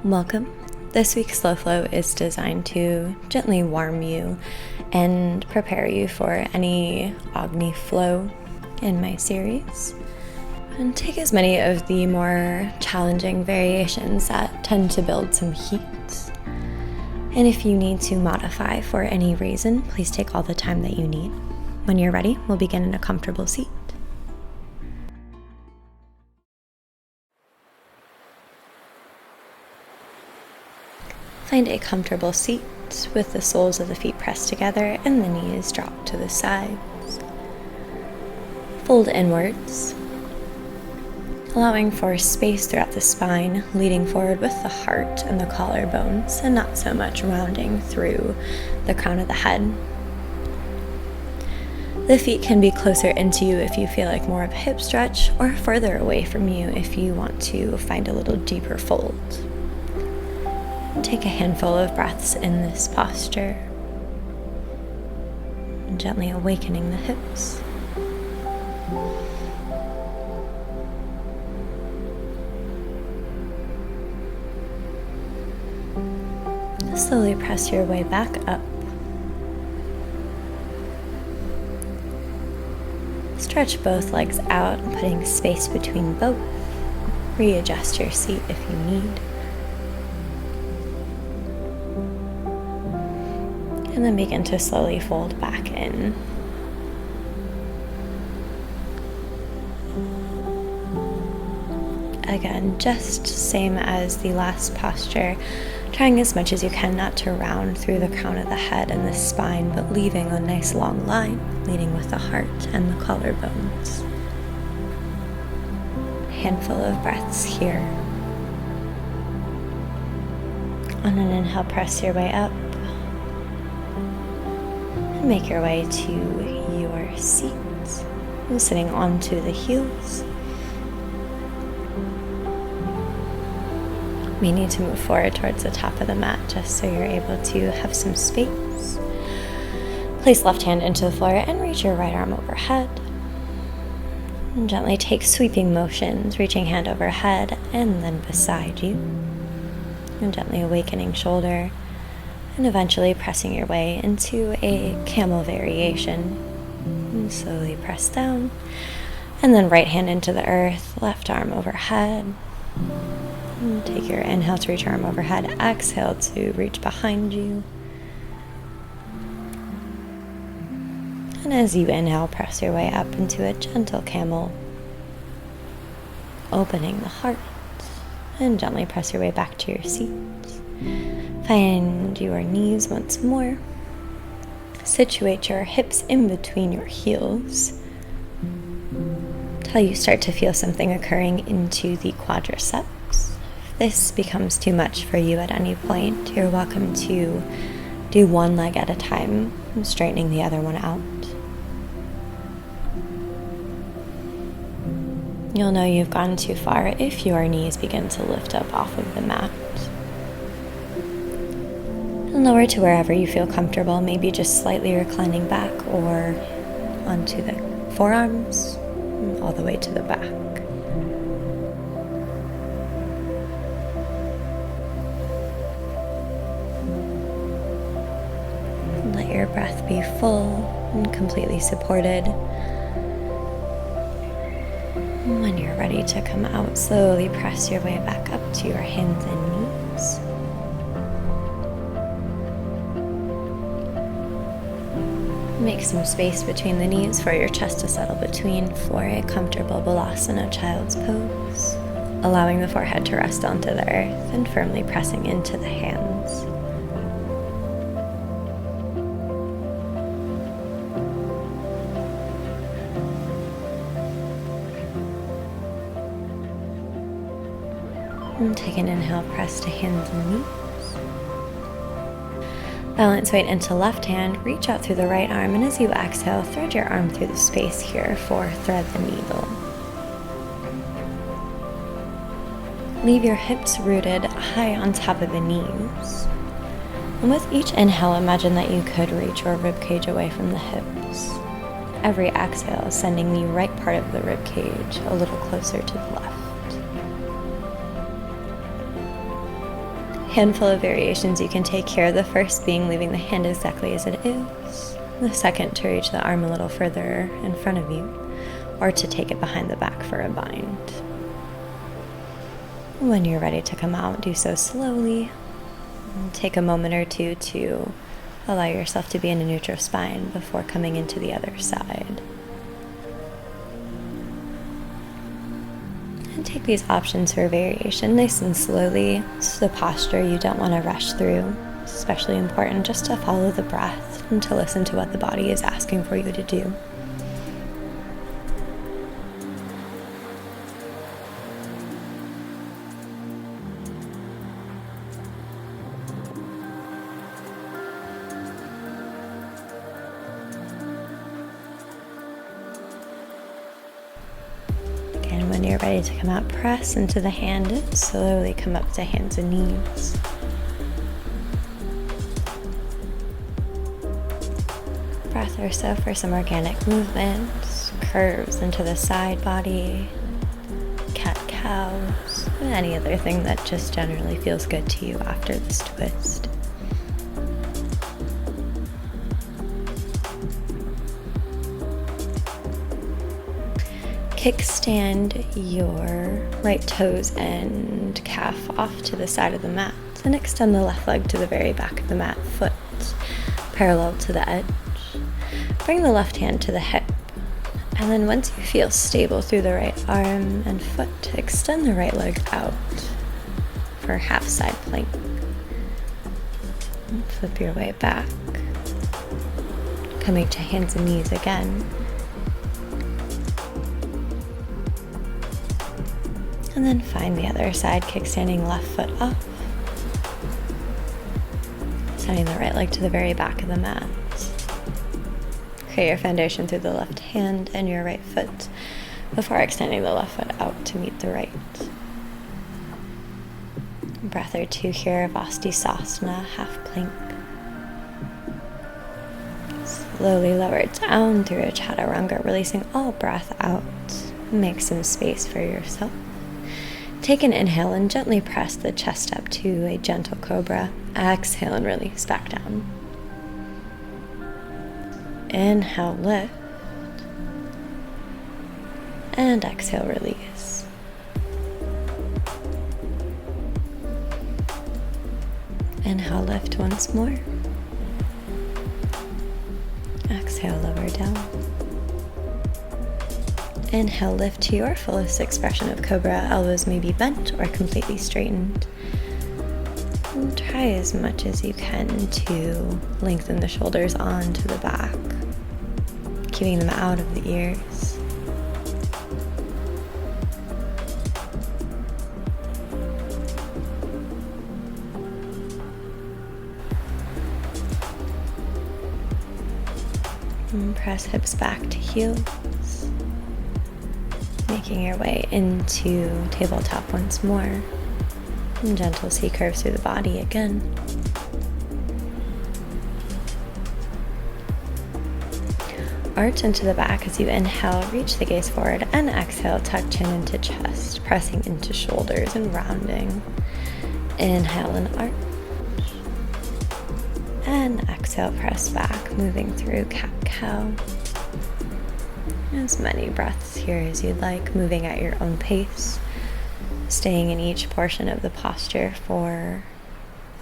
Welcome. This week's Slow Flow is designed to gently warm you and prepare you for any Agni flow in my series. And take as many of the more challenging variations that tend to build some heat. And if you need to modify for any reason, please take all the time that you need. When you're ready, we'll begin in a comfortable seat. Find a comfortable seat with the soles of the feet pressed together and the knees dropped to the sides. Fold inwards, allowing for space throughout the spine, leading forward with the heart and the collarbones, and not so much rounding through the crown of the head. The feet can be closer into you if you feel like more of a hip stretch, or further away from you if you want to find a little deeper fold. Take a handful of breaths in this posture, gently awakening the hips. Slowly press your way back up. Stretch both legs out, putting space between both. Readjust your seat if you need. And then begin to slowly fold back in. Again, just same as the last posture, trying as much as you can not to round through the crown of the head and the spine, but leaving a nice long line, leading with the heart and the collarbones. A handful of breaths here. On an inhale, press your way up. Make your way to your seat, sitting onto the heels. We need to move forward towards the top of the mat just so you're able to have some space. Place left hand into the floor and reach your right arm overhead. And gently take sweeping motions, reaching hand overhead and then beside you. And gently awakening shoulder. And eventually pressing your way into a camel variation. And slowly press down. And then right hand into the earth, left arm overhead. And take your inhale to reach your arm overhead. Exhale to reach behind you. And as you inhale, press your way up into a gentle camel. Opening the heart. And gently press your way back to your seat. Find your knees once more. Situate your hips in between your heels until you start to feel something occurring into the quadriceps. If this becomes too much for you at any point, you're welcome to do one leg at a time, straightening the other one out. You'll know you've gone too far if your knees begin to lift up off of the mat. And lower to wherever you feel comfortable, maybe just slightly reclining back or onto the forearms, all the way to the back. Let your breath be full and completely supported. When you're ready to come out, slowly press your way back up to your hands and knees. Make some space between the knees for your chest to settle between for a comfortable Balasana child's pose, allowing the forehead to rest onto the earth and firmly pressing into the hands. And take an inhale, press to hands and knees. Balance weight into left hand, reach out through the right arm, and as you exhale, thread your arm through the space here for thread the needle. Leave your hips rooted high on top of the knees. And with each inhale, imagine that you could reach your ribcage away from the hips. Every exhale, sending the right part of the ribcage a little closer to the left. Handful of variations you can take here. The first being leaving the hand exactly as it is. The second to reach the arm a little further in front of you, or to take it behind the back for a bind. When you're ready to come out, do so slowly. Take a moment or two to allow yourself to be in a neutral spine before coming into the other side. And take these options for variation nice and slowly. This is a posture you don't want to rush through. It's especially important just to follow the breath and to listen to what the body is asking for you to do. And when you're ready to come out, press into the hand and slowly come up to hands and knees. Breath or so for some organic movements, curves into the side body, cat-cows, and any other thing that just generally feels good to you after this twist. Kickstand your right toes and calf off to the side of the mat and extend the left leg to the very back of the mat, foot parallel to the edge. Bring the left hand to the hip, and then once you feel stable through the right arm and foot, extend the right leg out for half side plank. And flip your way back, coming to hands and knees again. And then find the other side, kickstanding left foot up. Sending the right leg to the very back of the mat. Create your foundation through the left hand and your right foot before extending the left foot out to meet the right. Breath or two here, Vastisthasana, half plank. Slowly lower it down through a chaturanga, releasing all breath out. Make some space for yourself. Take an inhale and gently press the chest up to a gentle cobra. Exhale and release back down. Inhale, lift. And exhale, release. Inhale, lift once more. Exhale, lower down. Inhale, lift to your fullest expression of cobra. Elbows may be bent or completely straightened. And try as much as you can to lengthen the shoulders onto the back, keeping them out of the ears. And press hips back to heels. Making your way into tabletop once more. And gentle C curves through the body again. Arch into the back as you inhale, reach the gaze forward, and exhale, tuck chin into chest, pressing into shoulders and rounding. Inhale and arch. And exhale, press back, moving through cat-cow. As many breaths here as you'd like, moving at your own pace, staying in each portion of the posture for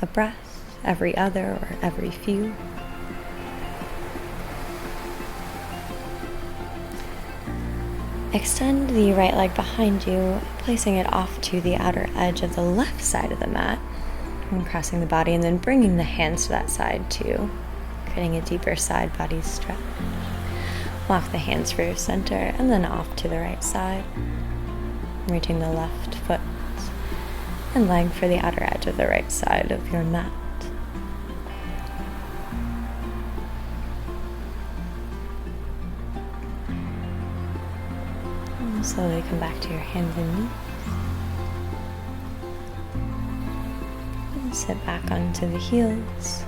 a breath, every other or every few. Extend the right leg behind you, placing it off to the outer edge of the left side of the mat, and crossing the body, and then bringing the hands to that side too, creating a deeper side body stretch. Walk the hands for your center and then off to the right side, reaching the left foot and leg for the outer edge of the right side of your mat. And slowly come back to your hands and knees. And sit back onto the heels.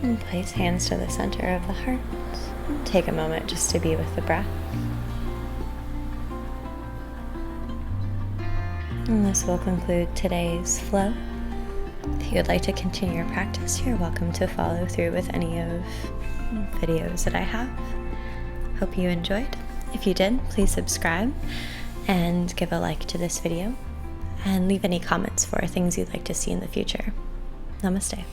And place hands to the center of the heart. And take a moment just to be with the breath. And this will conclude today's flow. If you would like to continue your practice, you're welcome to follow through with any of the videos that I have. Hope you enjoyed. If you did, please subscribe and give a like to this video and leave any comments for things you'd like to see in the future. Namaste.